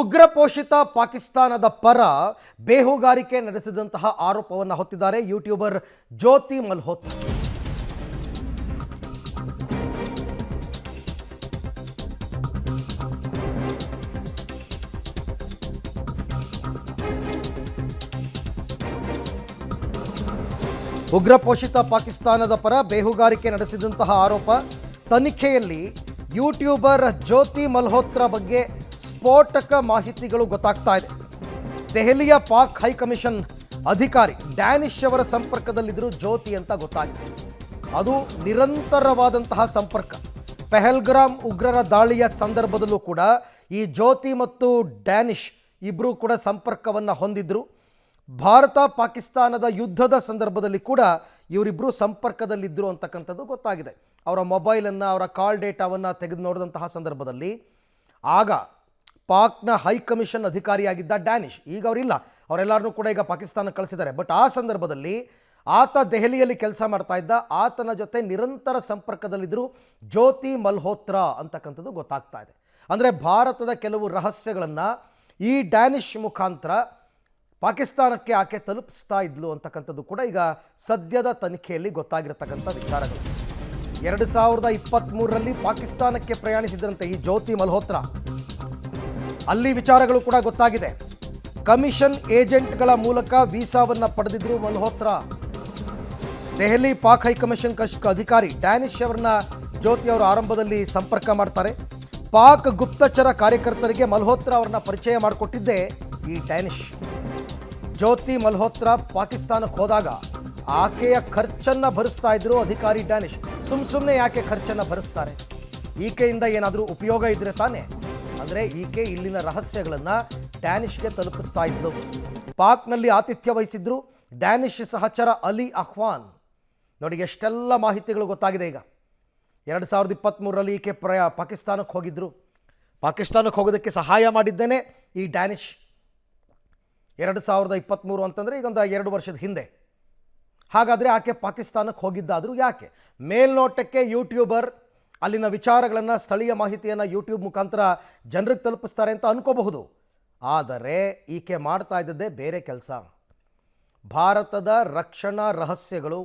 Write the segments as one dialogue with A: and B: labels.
A: ಉಗ್ರಪೋಷಿತ ಪಾಕಿಸ್ತಾನದ ಪರ ಬೇಹುಗಾರಿಕೆ ನಡೆಸಿದಂತಹ ಆರೋಪವನ್ನು ಹೊತ್ತಿದ್ದಾರೆ ಯೂಟ್ಯೂಬರ್ ಜ್ಯೋತಿ ಮಲ್ಹೋತ್ರಾ. ಉಗ್ರಪೋಷಿತ ಪಾಕಿಸ್ತಾನದ ಪರ ಬೇಹುಗಾರಿಕೆ ನಡೆಸಿದಂತಹ ಆರೋಪ ತನಿಖೆಯಲ್ಲಿ ಯೂಟ್ಯೂಬರ್ ಜ್ಯೋತಿ ಮಲ್ಹೋತ್ರಾ ಬಗ್ಗೆ ಸ್ಫೋಟಕ ಮಾಹಿತಿಗಳು ಗೊತ್ತಾಗ್ತಾ ಇದೆ. ದೆಹಲಿಯ ಪಾಕ್ ಹೈಕಮಿಷನ್ ಅಧಿಕಾರಿ ಡ್ಯಾನಿಶ್ ಅವರ ಸಂಪರ್ಕದಲ್ಲಿದ್ದರು ಜ್ಯೋತಿ ಅಂತ ಗೊತ್ತಾಗಿದೆ. ಅದು ನಿರಂತರವಾದಂತಹ ಸಂಪರ್ಕ. ಪೆಹಲ್ಗಾಮ್ ಉಗ್ರರ ದಾಳಿಯ ಸಂದರ್ಭದಲ್ಲೂ ಕೂಡ ಈ ಜ್ಯೋತಿ ಮತ್ತು ಡ್ಯಾನಿಶ್ ಇಬ್ಬರೂ ಕೂಡ ಸಂಪರ್ಕವನ್ನು ಹೊಂದಿದ್ರು. ಭಾರತ ಪಾಕಿಸ್ತಾನದ ಯುದ್ಧದ ಸಂದರ್ಭದಲ್ಲಿ ಕೂಡ ಇವರಿಬ್ಬರು ಸಂಪರ್ಕದಲ್ಲಿದ್ದರು ಅಂತಕ್ಕಂಥದ್ದು ಗೊತ್ತಾಗಿದೆ. ಅವರ ಮೊಬೈಲನ್ನು, ಅವರ ಕಾಲ್ ಡೇಟಾವನ್ನು ತೆಗೆದು ನೋಡಿದಂತಹ ಸಂದರ್ಭದಲ್ಲಿ ಆಗ ಪಾಕ್ನ ಹೈಕಮಿಷನ್ ಅಧಿಕಾರಿಯಾಗಿದ್ದ ಡ್ಯಾನಿಶ್, ಈಗ ಅವರಿಲ್ಲ, ಅವರೆಲ್ಲರನ್ನೂ ಕೂಡ ಈಗ ಪಾಕಿಸ್ತಾನಕ್ಕೆ ಕಳಿಸಿದ್ದಾರೆ. ಬಟ್ ಆ ಸಂದರ್ಭದಲ್ಲಿ ಆತ ದೆಹಲಿಯಲ್ಲಿ ಕೆಲಸ ಮಾಡ್ತಾ ಇದ್ದ, ಆತನ ಜೊತೆ ನಿರಂತರ ಸಂಪರ್ಕದಲ್ಲಿದ್ದರು ಜ್ಯೋತಿ ಮಲ್ಹೋತ್ರಾ ಅಂತಕ್ಕಂಥದ್ದು ಗೊತ್ತಾಗ್ತಾ ಇದೆ. ಅಂದರೆ ಭಾರತದ ಕೆಲವು ರಹಸ್ಯಗಳನ್ನು ಈ ಡ್ಯಾನಿಶ್ ಮುಖಾಂತರ ಪಾಕಿಸ್ತಾನಕ್ಕೆ ಆಕೆ ತಲುಪಿಸ್ತಾ ಇದ್ಲು ಅಂತಕ್ಕಂಥದ್ದು ಕೂಡ ಈಗ ಸದ್ಯದ ತನಿಖೆಯಲ್ಲಿ ಗೊತ್ತಾಗಿರತಕ್ಕಂಥ ವಿಚಾರಗಳು. 2023ರಲ್ಲಿ ಪಾಕಿಸ್ತಾನಕ್ಕೆ ಪ್ರಯಾಣಿಸಿದ್ರಂತೆ ಈ ಜ್ಯೋತಿ ಮಲ್ಹೋತ್ರಾ. ಅಲ್ಲಿ ವಿಚಾರಗಳು ಕೂಡ ಗೊತ್ತಾಗಿದೆ. ಕಮಿಷನ್ ಏಜೆಂಟ್ಗಳ ಮೂಲಕ ವೀಸಾವನ್ನು ಪಡೆದಿದ್ರು ಮಲ್ಹೋತ್ರಾ. ದೆಹಲಿ ಪಾಕ್ ಹೈಕಮಿಷನ್ ಅಧಿಕಾರಿ ಡ್ಯಾನಿಶ್ ಅವರನ್ನ ಜ್ಯೋತಿ ಅವರು ಆರಂಭದಲ್ಲಿ ಸಂಪರ್ಕ ಮಾಡ್ತಾರೆ. ಪಾಕ್ ಗುಪ್ತಚರ ಕಾರ್ಯಕರ್ತರಿಗೆ ಮಲ್ಹೋತ್ರಾ ಅವರನ್ನ ಪರಿಚಯ ಮಾಡಿಕೊಟ್ಟಿದ್ದೇ ಈ ಡ್ಯಾನಿಶ್. ಜ್ಯೋತಿ ಮಲ್ಹೋತ್ರಾ ಪಾಕಿಸ್ತಾನಕ್ಕೆ ಹೋದಾಗ ಆಕೆಯ ಖರ್ಚನ್ನು ಭರಿಸ್ತಾ ಇದ್ರು ಅಧಿಕಾರಿ ಡ್ಯಾನಿಶ್. ಸುಮ್ಮನೆ ಯಾಕೆ ಖರ್ಚನ್ನು ಭರಿಸ್ತಾರೆ? ಈಕೆಯಿಂದ ಏನಾದರೂ ಉಪಯೋಗ ಇದ್ರೆ ತಾನೇ. ಅಂದರೆ ಈಕೆ ಇಲ್ಲಿನ ರಹಸ್ಯಗಳನ್ನು ಡ್ಯಾನಿಶ್ಗೆ ತಲುಪಿಸ್ತಾ ಇದ್ಲು. ಪಾಕ್ನಲ್ಲಿ ಆತಿಥ್ಯ ವಹಿಸಿದ್ರು ಡ್ಯಾನಿಶ್ ಸಹಚರ ಅಲಿ ಅಹ್ವಾನ್. ನೋಡಿ ಎಷ್ಟೆಲ್ಲ ಮಾಹಿತಿಗಳು ಗೊತ್ತಾಗಿದೆ ಈಗ. 2023ರಲ್ಲಿ ಈಕೆ ಪಾಕಿಸ್ತಾನಕ್ಕೆ ಹೋಗಿದ್ರು. ಪಾಕಿಸ್ತಾನಕ್ಕೆ ಹೋಗೋದಕ್ಕೆ ಸಹಾಯ ಮಾಡಿದ್ದೇನೆ ಈ ಡ್ಯಾನಿಶ್. 2023 ಅಂತಂದರೆ ಈಗ ಒಂದು 2 ವರ್ಷದ ಹಿಂದೆ. ಹಾಗಾದರೆ ಆಕೆ ಪಾಕಿಸ್ತಾನಕ್ಕೆ ಹೋಗಿದ್ದಾದರೂ ಯಾಕೆ? ಮೇಲ್ನೋಟಕ್ಕೆ ಯೂಟ್ಯೂಬರ್ ಅಲ್ಲಿನ ವಿಚಾರಗಳನ್ನು, ಸ್ಥಳೀಯ ಮಾಹಿತಿಯನ್ನು ಯೂಟ್ಯೂಬ್ ಮುಖಾಂತರ ಜನರಿಗೆ ತಲುಪಿಸ್ತಾರೆ ಅಂತ ಅನ್ಕೋಬಹುದು. ಆದರೆ ಈಕೆ ಮಾಡ್ತಾ ಇದ್ದದ್ದೇ ಬೇರೆ ಕೆಲಸ. ಭಾರತದ ರಕ್ಷಣಾ ರಹಸ್ಯಗಳು,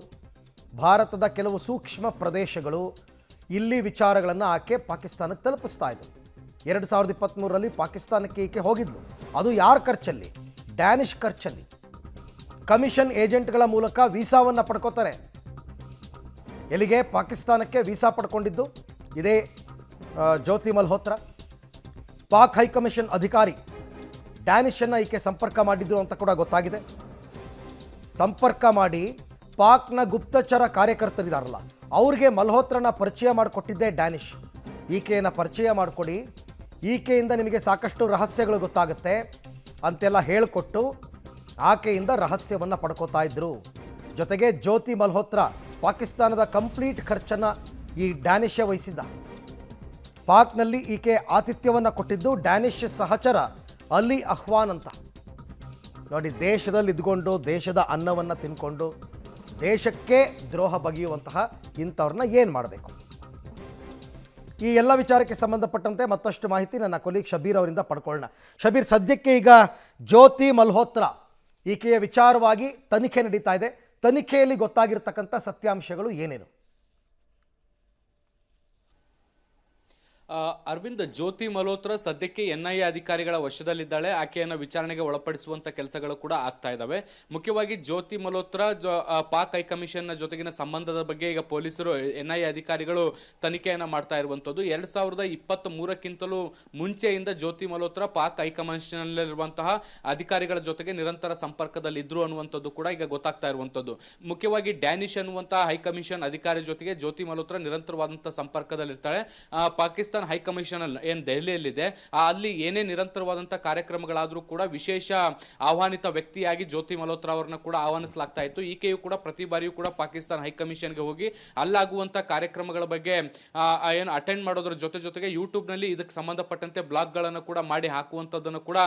A: ಭಾರತದ ಕೆಲವು ಸೂಕ್ಷ್ಮ ಪ್ರದೇಶಗಳು, ಇಲ್ಲಿ ವಿಚಾರಗಳನ್ನು ಆಕೆ ಪಾಕಿಸ್ತಾನಕ್ಕೆ ತಲುಪಿಸ್ತಾ ಇದ್ದರು. 2023ರಲ್ಲಿ ಪಾಕಿಸ್ತಾನಕ್ಕೆ ಈಕೆ ಹೋಗಿದ್ಲು. ಅದು ಯಾರ ಖರ್ಚಲ್ಲಿ? ಡ್ಯಾನಿಶ್ ಖರ್ಚಲ್ಲಿ. ಕಮಿಷನ್ ಏಜೆಂಟ್ಗಳ ಮೂಲಕ ವೀಸಾವನ್ನು ಪಡ್ಕೋತಾರೆ. ಎಲ್ಲಿಗೆ? ಪಾಕಿಸ್ತಾನಕ್ಕೆ ವೀಸಾ ಪಡ್ಕೊಂಡಿದ್ದು ಇದೇ ಜ್ಯೋತಿ ಮಲ್ಹೋತ್ರಾ. ಪಾಕ್ ಹೈಕಮಿಷನ್ ಅಧಿಕಾರಿ ಡ್ಯಾನಿಶನ್ನು ಈಕೆ ಸಂಪರ್ಕ ಮಾಡಿದ್ರು ಅಂತ ಕೂಡ ಗೊತ್ತಾಗಿದೆ. ಸಂಪರ್ಕ ಮಾಡಿ ಪಾಕ್ನ ಗುಪ್ತಚರ ಕಾರ್ಯಕರ್ತರಿದ್ದಾರಲ್ಲ ಅವ್ರಿಗೆ ಮಲ್ಹೋತ್ರನ ಪರಿಚಯ ಮಾಡಿಕೊಟ್ಟಿದ್ದೇ ಡ್ಯಾನಿಶ್. ಈಕೆಯನ್ನು ಪರಿಚಯ ಮಾಡಿಕೊಡಿ, ಈಕೆಯಿಂದ ನಿಮಗೆ ಸಾಕಷ್ಟು ರಹಸ್ಯಗಳು ಗೊತ್ತಾಗುತ್ತೆ ಅಂತೆಲ್ಲ ಹೇಳಿಕೊಟ್ಟು ಆಕೆಯಿಂದ ರಹಸ್ಯವನ್ನು ಪಡ್ಕೋತಾ ಇದ್ರು. ಜೊತೆಗೆ ಜ್ಯೋತಿ ಮಲ್ಹೋತ್ರಾ ಪಾಕಿಸ್ತಾನದ ಕಂಪ್ಲೀಟ್ ಖರ್ಚನ್ನು ಈ ಡ್ಯಾನಿಶೇ ವಹಿಸಿದ್ದ. ಪಾಕ್ನಲ್ಲಿ ಈಕೆ ಆತಿಥ್ಯವನ್ನು ಕೊಟ್ಟಿದ್ದು ಡ್ಯಾನಿಶ್ ಸಹಚರ ಅಲಿ ಅಹ್ವಾನ್ ಅಂತ. ನೋಡಿ, ದೇಶದಲ್ಲಿ ಇದ್ಕೊಂಡು ದೇಶದ ಅನ್ನವನ್ನು ತಿನ್ಕೊಂಡು ದೇಶಕ್ಕೆ ದ್ರೋಹ ಬಗೆಯುವಂತಹ ಇಂಥವ್ರನ್ನ ಏನು ಮಾಡಬೇಕು? ಈ ಎಲ್ಲ ವಿಚಾರಕ್ಕೆ ಸಂಬಂಧಪಟ್ಟಂತೆ ಮತ್ತಷ್ಟು ಮಾಹಿತಿ ನನ್ನ ಕೊಲೀಗ್ ಶಬೀರ್ ಅವರಿಂದ ಪಡ್ಕೊಳ್ಳೋಣ. ಶಬೀರ್, ಸದ್ಯಕ್ಕೆ ಈಗ ಜ್ಯೋತಿ ಮಲ್ಹೋತ್ರಾ ಈಕೆಯ ವಿಚಾರವಾಗಿ ತನಿಖೆ ನಡೀತಾ ಇದೆ. ತನಿಖೆಯಲ್ಲಿ ಗೊತ್ತಾಗಿರ್ತಕ್ಕಂಥ ಸತ್ಯಾಂಶಗಳು ಏನೇನು?
B: ಅರವಿಂದ್, ಜ್ಯೋತಿ ಮಲ್ಹೋತ್ರಾ ಸದ್ಯಕ್ಕೆ NIA ಅಧಿಕಾರಿಗಳ ವಶದಲ್ಲಿದ್ದಾಳೆ. ಆಕೆಯನ್ನು ವಿಚಾರಣೆಗೆ ಒಳಪಡಿಸುವಂತ ಕೆಲಸಗಳು ಕೂಡ ಆಗ್ತಾ ಇದ್ದಾವೆ. ಮುಖ್ಯವಾಗಿ ಜ್ಯೋತಿ ಮಲ್ಹೋತ್ರಾ ಪಾಕ್ ಹೈಕಮಿಷನ್ ಜೊತೆಗಿನ ಸಂಬಂಧದ ಬಗ್ಗೆ ಈಗ ಪೊಲೀಸರು, NIA ಅಧಿಕಾರಿಗಳು ತನಿಖೆಯನ್ನ ಮಾಡ್ತಾ ಇರುವಂತದ್ದು. 2023ಕ್ಕಿಂತಲೂ ಮುಂಚೆಯಿಂದ ಜ್ಯೋತಿ ಮಲ್ಹೋತ್ರಾ ಪಾಕ್ ಹೈಕಮಿಷನ್ ಇರುವಂತಹ ಅಧಿಕಾರಿಗಳ ಜೊತೆಗೆ ನಿರಂತರ ಸಂಪರ್ಕದಲ್ಲಿ ಅನ್ನುವಂಥದ್ದು ಕೂಡ ಈಗ ಗೊತ್ತಾಗ್ತಾ ಇರುವಂತದ್ದು. ಮುಖ್ಯವಾಗಿ ಡ್ಯಾನಿಶ್ ಅನ್ನುವಂತಹ ಹೈಕಮಿಷನ್ ಅಧಿಕಾರಿ ಜೊತೆಗೆ ಜ್ಯೋತಿ ಮಲ್ಹೋತ್ರಾ ನಿರಂತರವಾದಂತಹ ಸಂಪರ್ಕದಲ್ಲಿರ್ತಾಳೆ. ಪಾಕಿಸ್ತಾನ ಹೈಕಮಿಷನ್ ಏನ್ ದೆಹಲಿಯಲ್ಲಿದೆ, ಅಲ್ಲಿ ಏನೇ ನಿರಂತರವಾದಂತಹ ಕಾರ್ಯಕ್ರಮಗಳಾದ್ರೂ ಕೂಡ ವಿಶೇಷ ಆಹ್ವಾನಿತ ವ್ಯಕ್ತಿಯಾಗಿ ಜ್ಯೋತಿ ಮಲ್ಹೋತ್ರಾ ಅವರನ್ನ ಕೂಡ ಆಹ್ವಾನಿಸಲಾಗ್ತಾ ಇತ್ತು. ಈಕೆಯು ಕೂಡ ಪ್ರತಿ ಬಾರಿಯೂ ಕೂಡ ಪಾಕಿಸ್ತಾನ ಹೈಕಮಿಷನ್ಗೆ ಹೋಗಿ ಅಲ್ಲಾಗುವಂತ ಕಾರ್ಯಕ್ರಮಗಳ ಬಗ್ಗೆ ಏನು ಅಟೆಂಡ್ ಮಾಡೋದ್ರ ಜೊತೆಗೆ ಯೂಟ್ಯೂಬ್ ನಲ್ಲಿ ಇದಕ್ಕೆ ಸಂಬಂಧಪಟ್ಟಂತೆ ಬ್ಲಾಗ್ ಗಳನ್ನು ಕೂಡ ಮಾಡಿ ಹಾಕುವಂತದ್ದನ್ನು ಕೂಡ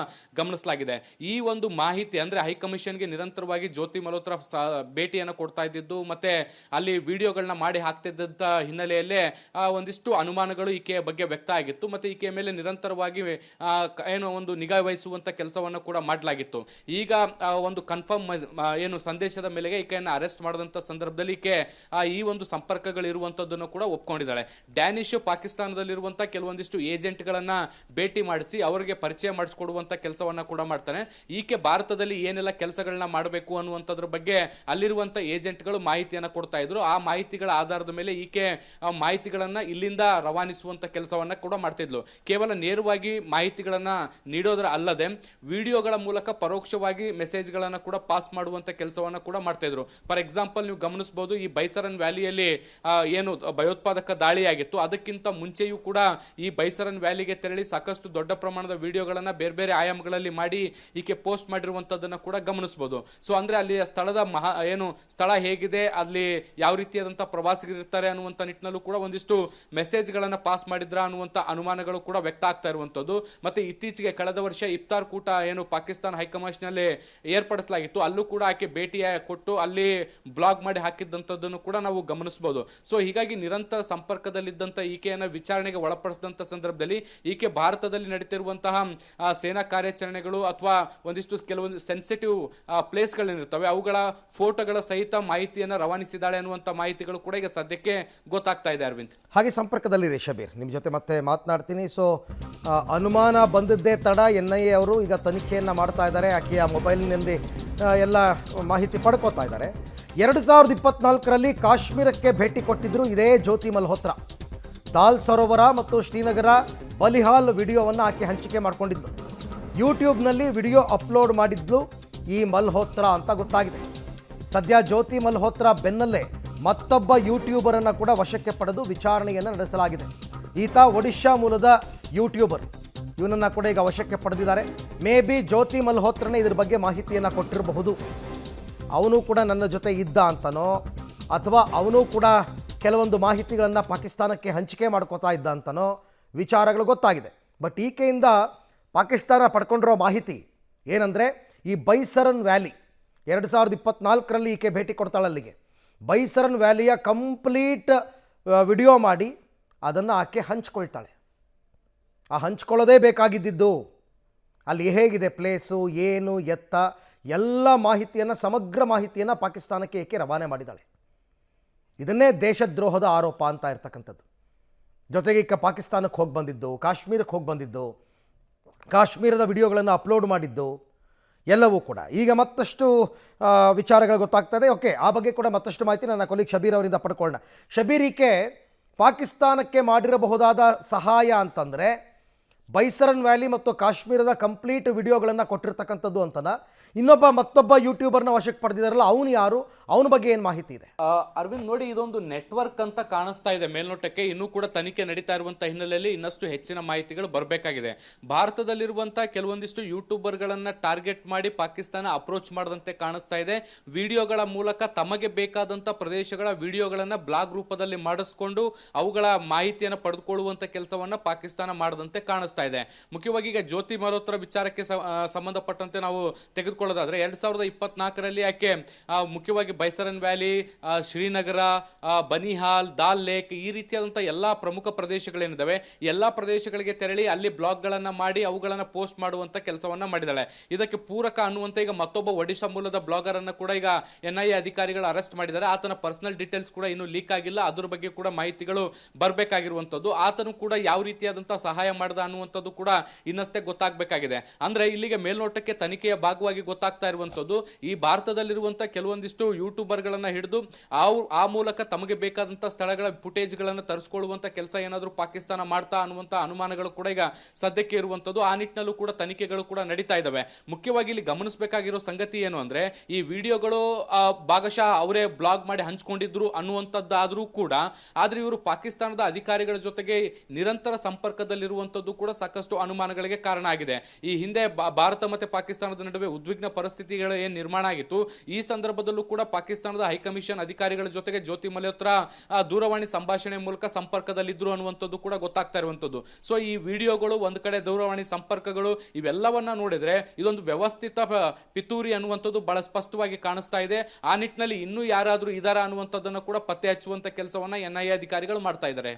B: ಗಮನಿಸಲಾಗಿದೆ. ಈ ಒಂದು ಮಾಹಿತಿ ಅಂದ್ರೆ ಹೈಕಮಿಷನ್ಗೆ ನಿರಂತರವಾಗಿ ಜ್ಯೋತಿ ಮಲ್ಹೋತ್ರಾ ಭೇಟಿಯನ್ನು ಕೊಡ್ತಾ ಇದ್ದಿದ್ದು ಮತ್ತೆ ಅಲ್ಲಿ ವಿಡಿಯೋಗಳನ್ನ ಮಾಡಿ ಹಾಕ್ತಿದ್ದಂತ ಹಿನ್ನೆಲೆಯಲ್ಲೇ ಒಂದಿಷ್ಟು ಅನುಮಾನಗಳು ಈಕೆಯ ಬಗ್ಗೆ ಬಗ್ಗೆ ವ್ಯಕ್ತ ಆಗಿತ್ತು. ಮತ್ತೆ ಈಕೆಯ ಮೇಲೆ ನಿರಂತರವಾಗಿ ಏನು ಒಂದು ನಿಗಾ ವಹಿಸುವಂತ ಕೆಲಸವನ್ನು ಕೂಡ ಮಾಡಲಾಗಿತ್ತು. ಈಗ ಒಂದು ಕನ್ಫರ್ಮ್ ಏನು ಸಂದೇಶದ ಮೇಲೆಗೆ ಈಕೆಯನ್ನು ಅರೆಸ್ಟ್ ಮಾಡಿದಂತ ಸಂದರ್ಭದಲ್ಲಿ ಈಕೆ ಈ ಒಂದು ಸಂಪರ್ಕಗಳು ಇರುವಂತದ್ದನ್ನು ಕೂಡ ಒಪ್ಕೊಂಡಿದ್ದಾಳೆ. ಡ್ಯಾನಿಶ್ ಪಾಕಿಸ್ತಾನದಲ್ಲಿರುವಂತಹ ಕೆಲವೊಂದಿಷ್ಟು ಏಜೆಂಟ್ಗಳನ್ನ ಭೇಟಿ ಮಾಡಿಸಿ ಅವರಿಗೆ ಪರಿಚಯ ಮಾಡಿಸಿಕೊಡುವಂತ ಕೆಲಸವನ್ನ ಕೂಡ ಮಾಡ್ತಾನೆ. ಈಕೆ ಭಾರತದಲ್ಲಿ ಏನೆಲ್ಲ ಕೆಲಸಗಳನ್ನ ಮಾಡಬೇಕು ಅನ್ನುವಂಥದ್ರ ಬಗ್ಗೆ ಅಲ್ಲಿರುವಂತ ಏಜೆಂಟ್ಗಳು ಮಾಹಿತಿಯನ್ನ ಕೊಡ್ತಾ ಇದ್ರು. ಆ ಮಾಹಿತಿಗಳ ಆಧಾರದ ಮೇಲೆ ಈಕೆ ಮಾಹಿತಿಗಳನ್ನ ಇಲ್ಲಿಂದ ರವಾನಿಸುವಂತ ಕೆಲಸವನ್ನ ಕೂಡ ಮಾಡ್ತಿದ್ಲು. ಕೇವಲ ನೇರವಾಗಿ ಮಾಹಿತಿಗಳನ್ನ ನೀಡೋದ್ರ ಅಲ್ಲದೆ ವಿಡಿಯೋಗಳ ಮೂಲಕ ಪರೋಕ್ಷವಾಗಿ ಮೆಸೇಜ್ಗಳನ್ನ ಕೂಡ ಪಾಸ್ ಮಾಡುವಂತ ಕೆಲಸವನ್ನ ಕೂಡ ಮಾಡ್ತಾ ಇದ್ರು. ಫಾರ್ ಎಕ್ಸಾಂಪಲ್ ನೀವು ಗಮನಿಸಬಹುದು, ಈ ಬೈಸರನ್ ವ್ಯಾಲಿಯಲ್ಲಿ ಏನು ಭಯೋತ್ಪಾದಕ ದಾಳಿಯಾಗಿತ್ತು ಅದಕ್ಕಿಂತ ಮುಂಚೆಯೂ ಕೂಡ ಈ ಬೈಸರನ್ ವ್ಯಾಲಿಗೆ ತೆರಳಿ ಸಾಕಷ್ಟು ದೊಡ್ಡ ಪ್ರಮಾಣದ ವಿಡಿಯೋಗಳನ್ನ ಬೇರೆ ಬೇರೆ ಆಯಾಮಗಳಲ್ಲಿ ಮಾಡಿ ಈಕೆ ಪೋಸ್ಟ್ ಮಾಡಿರುವಂತದ್ದನ್ನ ಕೂಡ ಗಮನಿಸಬಹುದು. ಸೊ ಅಂದ್ರೆ ಅಲ್ಲಿ ಸ್ಥಳದ ಏನು ಸ್ಥಳ ಹೇಗಿದೆ, ಅಲ್ಲಿ ಯಾವ ರೀತಿಯಾದಂತಹ ಪ್ರವಾಸಿಗರು ಇರ್ತಾರೆ ಅನ್ನುವಂತ ನಿಟ್ಟಿನಲ್ಲೂ ಕೂಡ ಒಂದಿಷ್ಟು ಮೆಸೇಜ್ ಗಳನ್ನ ಪಾಸ್ ಮಾಡಿದ್ರ ಅನ್ನುವಂತ ಅನುಮಾನಗಳು ಕೂಡ ವ್ಯಕ್ತ ಆಗ್ತಾ ಇರುವಂತದ್ದು. ಮತ್ತೆ ಇತ್ತೀಚೆಗೆ ಕಳೆದ ವರ್ಷ ಇಫ್ತಾರ್ ಕೂಟ ಏನು ಪಾಕಿಸ್ತಾನ ಹೈಕಮಿಷನ್ ನಲ್ಲಿ ಏರ್ಪಡಿಸಲಾಗಿತ್ತು, ಅಲ್ಲೂ ಕೂಡ ಆಕೆ ಭೇಟಿಯ ಕೊಟ್ಟು ಅಲ್ಲಿ ಬ್ಲಾಗ್ ಮಾಡಿ ಹಾಕಿದ್ದಂಥದ್ದನ್ನು ಕೂಡ ನಾವು ಗಮನಿಸಬಹುದು. ಸೊ ಹೀಗಾಗಿ ನಿರಂತರ ಸಂಪರ್ಕದಲ್ಲಿದ್ದಂತ ಈಕೆಯನ್ನ ವಿಚಾರಣೆಗೆ ಒಳಪಡಿಸಿದಂತ ಸಂದರ್ಭದಲ್ಲಿ ಈಕೆ ಭಾರತದಲ್ಲಿ ನಡೀತಿರುವಂತಹ ಸೇನಾ ಕಾರ್ಯಾಚರಣೆಗಳು ಅಥವಾ ಒಂದಿಷ್ಟು ಕೆಲವೊಂದು ಸೆನ್ಸಿಟಿವ್ ಪ್ಲೇಸ್ಗಳೇನಿರ್ತವೆ ಅವುಗಳ ಫೋಟೋಗಳ ಸಹಿತ ಮಾಹಿತಿಯನ್ನ ರವಾನಿಸಿದಾಳೆ ಅನ್ನುವಂತ ಮಾಹಿತಿಗಳು ಕೂಡ ಈಗ ಸದ್ಯಕ್ಕೆ ಗೊತ್ತಾಗ್ತಾ ಇದೆ. ಅರವಿಂದ್,
A: ಹಾಗೆ ಸಂಪರ್ಕದಲ್ಲಿರಿ ಶಬೀರ್, ನಿಮ್ಮ ಜೊತೆ ಮತ್ತೆ ಮಾತನಾಡ್ತೀನಿ. ಸೊ ಅನುಮಾನ ಬಂದಿದ್ದೇ ತಡ NIA ಅವರು ಈಗ ತನಿಖೆಯನ್ನು ಮಾಡ್ತಾ ಇದ್ದಾರೆ. ಆಕೆಯ ಮೊಬೈಲ್ನಲ್ಲಿ ಎಲ್ಲ ಮಾಹಿತಿ ಪಡ್ಕೋತಾ ಇದ್ದಾರೆ. 2024ರಲ್ಲಿ ಕಾಶ್ಮೀರಕ್ಕೆ ಭೇಟಿ ಕೊಟ್ಟಿದ್ರು ಇದೇ ಜ್ಯೋತಿ ಮಲ್ಹೋತ್ರಾ. ದಾಲ್ ಸರೋವರ ಮತ್ತು ಶ್ರೀನಗರ ಬಲಿಹಾಲ್ ವಿಡಿಯೋವನ್ನು ಆಕೆ ಹಂಚಿಕೆ ಮಾಡಿಕೊಂಡಿದ್ಲು. ಯೂಟ್ಯೂಬ್ನಲ್ಲಿ ವಿಡಿಯೋ ಅಪ್ಲೋಡ್ ಮಾಡಿದ್ಲು ಈ ಮಲ್ಹೋತ್ರಾ ಅಂತ ಗೊತ್ತಾಗಿದೆ. ಸದ್ಯ ಜ್ಯೋತಿ ಮಲ್ಹೋತ್ರಾ ಬೆನ್ನಲ್ಲೇ ಮತ್ತೊಬ್ಬ ಯೂಟ್ಯೂಬರನ್ನು ಕೂಡ ವಶಕ್ಕೆ ಪಡೆದು ವಿಚಾರಣೆಯನ್ನು ನಡೆಸಲಾಗಿದೆ. ಈತ ಒಡಿಶಾ ಮೂಲದ ಯೂಟ್ಯೂಬರ್, ಇವನನ್ನು ಕೂಡ ಈಗ ವಶಕ್ಕೆ ಪಡೆದಿದ್ದಾರೆ. ಮೇ ಬಿ ಜ್ಯೋತಿ ಮಲ್ಹೋತ್ರನೇ ಇದ್ರ ಬಗ್ಗೆ ಮಾಹಿತಿಯನ್ನು ಕೊಟ್ಟಿರಬಹುದು. ಅವನು ಕೂಡ ನನ್ನ ಜೊತೆ ಇದ್ದ ಅಂತನೋ ಅಥವಾ ಅವನು ಕೂಡ ಕೆಲವೊಂದು ಮಾಹಿತಿಗಳನ್ನು ಪಾಕಿಸ್ತಾನಕ್ಕೆ ಹಂಚಿಕೆ ಮಾಡ್ಕೋತಾ ಇದ್ದ ಅಂತನೋ ವಿಚಾರಗಳು ಗೊತ್ತಾಗಿದೆ. ಬಟ್ ಈಕೆಯಿಂದ ಪಾಕಿಸ್ತಾನ ಪಡ್ಕೊಂಡಿರೋ ಮಾಹಿತಿ ಏನಂದರೆ, ಈ ಬೈಸರನ್ ವ್ಯಾಲಿ 2024ರಲ್ಲಿ ಈಕೆ ಭೇಟಿ ಕೊಡ್ತಾಳೆ ಅಲ್ಲಿಗೆ. ಬೈಸರನ್ ವ್ಯಾಲಿಯ ಕಂಪ್ಲೀಟ್ ವಿಡಿಯೋ ಮಾಡಿ ಅದನ್ನು ಆಕೆ ಹಂಚ್ಕೊಳ್ತಾಳೆ. ಆ ಹಂಚ್ಕೊಳ್ಳೋದೇ ಬೇಕಾಗಿದ್ದಿದ್ದು. ಅಲ್ಲಿ ಹೇಗಿದೆ ಪ್ಲೇಸು, ಏನು ಎತ್ತ, ಎಲ್ಲ ಮಾಹಿತಿಯನ್ನು, ಸಮಗ್ರ ಮಾಹಿತಿಯನ್ನು ಪಾಕಿಸ್ತಾನಕ್ಕೆ ಏಕೆ ರವಾನೆ ಮಾಡಿದ್ದಾಳೆ. ಇದನ್ನೇ ದೇಶದ್ರೋಹದ ಆರೋಪ ಅಂತ ಇರ್ತಕ್ಕಂಥದ್ದು. ಜೊತೆಗೆ ಈಗ ಪಾಕಿಸ್ತಾನಕ್ಕೆ ಹೋಗಿ ಬಂದಿದ್ದು, ಕಾಶ್ಮೀರಕ್ಕೆ ಹೋಗಿ ಬಂದಿದ್ದು, ಕಾಶ್ಮೀರದ ವಿಡಿಯೋಗಳನ್ನು ಅಪ್ಲೋಡ್ ಮಾಡಿದ್ದು ಎಲ್ಲವೂ ಕೂಡ ಈಗ ಮತ್ತಷ್ಟು ವಿಚಾರಗಳು ಗೊತ್ತಾಗ್ತದೆ. ಓಕೆ, ಆ ಬಗ್ಗೆ ಕೂಡ ಮತ್ತಷ್ಟು ಮಾಹಿತಿ ನನ್ನ ಕೊಲೀಗ್ ಶಬೀರ್ ಅವರಿಂದ ಪಡ್ಕೊಳ್ಳೋಣ. ಶಬೀರ್, ಈಕೆ ಪಾಕಿಸ್ತಾನಕ್ಕೆ ಮಾಡಿರಬಹುದಾದ ಸಹಾಯ ಅಂತಂದರೆ ಬೈಸರನ್ ವ್ಯಾಲಿ ಮತ್ತು ಕಾಶ್ಮೀರದ ಕಂಪ್ಲೀಟ್ ವಿಡಿಯೋಗಳನ್ನು ಕೊಟ್ಟಿರ್ತಕ್ಕಂಥದ್ದು ಅಂತನ, ಮತ್ತೊಬ್ಬ ಯೂಟ್ಯೂಬರ್ನ ವಶಕ್ಕೆ ಪಡೆದಿದ್ದಾರಲ್ಲ, ಅವನು ಯಾರು, ಅವನ ಬಗ್ಗೆ ಏನು ಮಾಹಿತಿ ಇದೆ?
B: ಅರವಿಂದ್, ನೋಡಿ, ಇದೊಂದು ನೆಟ್ವರ್ಕ್ ಅಂತ ಕಾಣಿಸ್ತಾ ಇದೆ ಮೇಲ್ನೋಟಕ್ಕೆ. ಇನ್ನೂ ಕೂಡ ತನಿಖೆ ನಡೀತಾ ಇರುವಂತಹ ಹಿನ್ನೆಲೆಯಲ್ಲಿ ಇನ್ನಷ್ಟು ಹೆಚ್ಚಿನ ಮಾಹಿತಿಗಳು ಬರಬೇಕಾಗಿದೆ. ಭಾರತದಲ್ಲಿರುವಂತಹ ಕೆಲವೊಂದಿಷ್ಟು ಯೂಟ್ಯೂಬರ್ಗಳನ್ನ ಟಾರ್ಗೆಟ್ ಮಾಡಿ ಪಾಕಿಸ್ತಾನ ಅಪ್ರೋಚ್ ಮಾಡದಂತೆ ಕಾಣಿಸ್ತಾ ಇದೆ. ವಿಡಿಯೋಗಳ ಮೂಲಕ ತಮಗೆ ಬೇಕಾದಂತ ಪ್ರದೇಶಗಳ ವಿಡಿಯೋಗಳನ್ನ ಬ್ಲಾಗ್ ರೂಪದಲ್ಲಿ ಮಾಡಿಸ್ಕೊಂಡು ಅವುಗಳ ಮಾಹಿತಿಯನ್ನು ಪಡೆದುಕೊಳ್ಳುವಂತ ಕೆಲಸವನ್ನ ಪಾಕಿಸ್ತಾನ ಮಾಡದಂತೆ ಕಾಣಿಸ್ತಾ ಇದೆ. ಮುಖ್ಯವಾಗಿ ಈಗ ಜ್ಯೋತಿ ಮಲ್ಹೋತ್ರಾ ವಿಚಾರಕ್ಕೆ ಸಂಬಂಧಪಟ್ಟಂತೆ ನಾವು ತೆಗೆದುಕೊಳ್ಳೋದಾದ್ರೆ 2024ರಲ್ಲಿ ಆಕೆ ಮುಖ್ಯವಾಗಿ ಬೈಸರನ್ ವ್ಯಾಲಿ, ಶ್ರೀನಗರ, ಬನಿಹಾಲ್, ದಾಲ್ ಲೇಕ್ ಈ ರೀತಿಯಾದಂತಹ ಎಲ್ಲಾ ಪ್ರಮುಖ ಪ್ರದೇಶಗಳೇನಿದಾವೆ ಎಲ್ಲಾ ಪ್ರದೇಶಗಳಿಗೆ ತೆರಳಿ ಅಲ್ಲಿ ಬ್ಲಾಗ್ಗಳನ್ನ ಮಾಡಿ ಅವುಗಳನ್ನ ಪೋಸ್ಟ್ ಮಾಡುವಂತ ಕೆಲಸವನ್ನ ಮಾಡಿದಾಳೆ. ಇದಕ್ಕೆ ಪೂರಕ ಅನ್ನುವಂತ ಈಗ ಮತ್ತೊಬ್ಬ ಒಡಿಶಾ ಮೂಲದ ಬ್ಲಾಗರ್ ಅನ್ನ ಕೂಡ ಈಗ NIA ಅಧಿಕಾರಿಗಳು ಅರೆಸ್ಟ್ ಮಾಡಿದ್ದಾರೆ. ಆತನ ಪರ್ಸನಲ್ ಡೀಟೇಲ್ಸ್ ಕೂಡ ಇನ್ನೂ ಲೀಕ್ ಆಗಿಲ್ಲ. ಅದ್ರ ಬಗ್ಗೆ ಕೂಡ ಮಾಹಿತಿಗಳು ಬರಬೇಕಾಗಿರುವಂತದ್ದು. ಆತನು ಕೂಡ ಯಾವ ರೀತಿಯಾದಂತಹ ಸಹಾಯ ಮಾಡಿದ ಅನ್ನುವಂಥದ್ದು ಕೂಡ ಇನ್ನಷ್ಟೇ ಗೊತ್ತಾಗಬೇಕಾಗಿದೆ. ಅಂದ್ರೆ ಇಲ್ಲಿಗೆ ಮೇಲ್ನೋಟಕ್ಕೆ ತನಿಖೆಯ ಭಾಗವಾಗಿ ಗೊತ್ತಾಗ್ತಾ ಇರುವಂತದ್ದು, ಈ ಭಾರತದಲ್ಲಿರುವಂತಹ ಕೆಲವೊಂದಿಷ್ಟು ಯೂಟ್ಯೂಬರ್ಗಳನ್ನ ಹಿಡಿದು ಆ ಮೂಲಕ ತಮಗೆ ಬೇಕಾದಂತಹ ಸ್ಥಳಗಳ ಫುಟೇಜ್ ಗಳನ್ನ ತರಿಸಿಕೊಳ್ಳುವಂತ ಕೆಲಸ ಏನಾದರೂ ಪಾಕಿಸ್ತಾನ ಮಾಡ್ತಾ ಅನ್ನುವಂತ ಅನುಮಾನಗಳು ಕೂಡ ಈಗ ಸದ್ಯಕ್ಕೆ ಇರುವಂತದ್ದು. ಆ ನಿಟ್ಟಿನಲ್ಲೂ ಕೂಡ ತನಿಖೆಗಳು ಕೂಡ ನಡೀತಾ ಇದಾವೆ. ಮುಖ್ಯವಾಗಿ ಇಲ್ಲಿ ಗಮನಿಸಬೇಕಾಗಿರೋ ಸಂಗತಿ ಏನು ಅಂದ್ರೆ, ಈ ವಿಡಿಯೋಗಳು ಭಾಗಶಃ ಅವರೇ ಬ್ಲಾಗ್ ಮಾಡಿ ಹಂಚಿಕೊಂಡಿದ್ರು ಅನ್ನುವಂಥದ್ದಾದ್ರೂ ಕೂಡ ಆದ್ರೆ ಇವರು ಪಾಕಿಸ್ತಾನದ ಅಧಿಕಾರಿಗಳ ಜೊತೆಗೆ ನಿರಂತರ ಸಂಪರ್ಕದಲ್ಲಿರುವಂತದ್ದು ಕೂಡ ಸಾಕಷ್ಟು ಅನುಮಾನಗಳಿಗೆ ಕಾರಣ ಆಗಿದೆ. ಈ ಹಿಂದೆ ಭಾರತ ಮತ್ತೆ ಪಾಕಿಸ್ತಾನದ ನಡುವೆ ಉದ್ವಿಗ್ನ ಪರಿಸ್ಥಿತಿಗಳು ಏನ್ ನಿರ್ಮಾಣ ಆಗಿತ್ತು, ಈ ಸಂದರ್ಭದಲ್ಲೂ ಕೂಡ ಪಾಕಿಸ್ತಾನದ ಹೈಕಮಿಷನ್ ಅಧಿಕಾರಿಗಳ ಜೊತೆಗೆ ಜ್ಯೋತಿ ಮಲ್ಹೋತ್ರಾ ದೂರವಾಣಿ ಸಂಭಾಷಣೆ ಮೂಲಕ ಸಂಪರ್ಕದಲ್ಲಿದ್ರು ಅನ್ನುವಂಥದ್ದು ಕೂಡ ಗೊತ್ತಾಗ್ತಾ ಇರುವಂತದ್ದು. ಸೊ ಈ ವಿಡಿಯೋಗಳು, ಒಂದ್ ಕಡೆ ದೂರವಾಣಿ ಸಂಪರ್ಕಗಳು, ಇವೆಲ್ಲವನ್ನ ನೋಡಿದ್ರೆ ಇದೊಂದು ವ್ಯವಸ್ಥಿತ ಪಿತೂರಿ ಅನ್ನುವಂಥದ್ದು ಬಹಳ ಸ್ಪಷ್ಟವಾಗಿ ಕಾಣಿಸ್ತಾ ಇದೆ. ಆ ನಿಟ್ಟಿನಲ್ಲಿ ಇನ್ನೂ ಯಾರಾದ್ರೂ ಇದಾರ ಅನ್ನುವಂಥದ್ದನ್ನು ಕೂಡ ಪತ್ತೆ ಹಚ್ಚುವಂತ ಕೆಲಸವನ್ನ NIA ಅಧಿಕಾರಿಗಳು ಮಾಡ್ತಾ ಇದ್ದಾರೆ.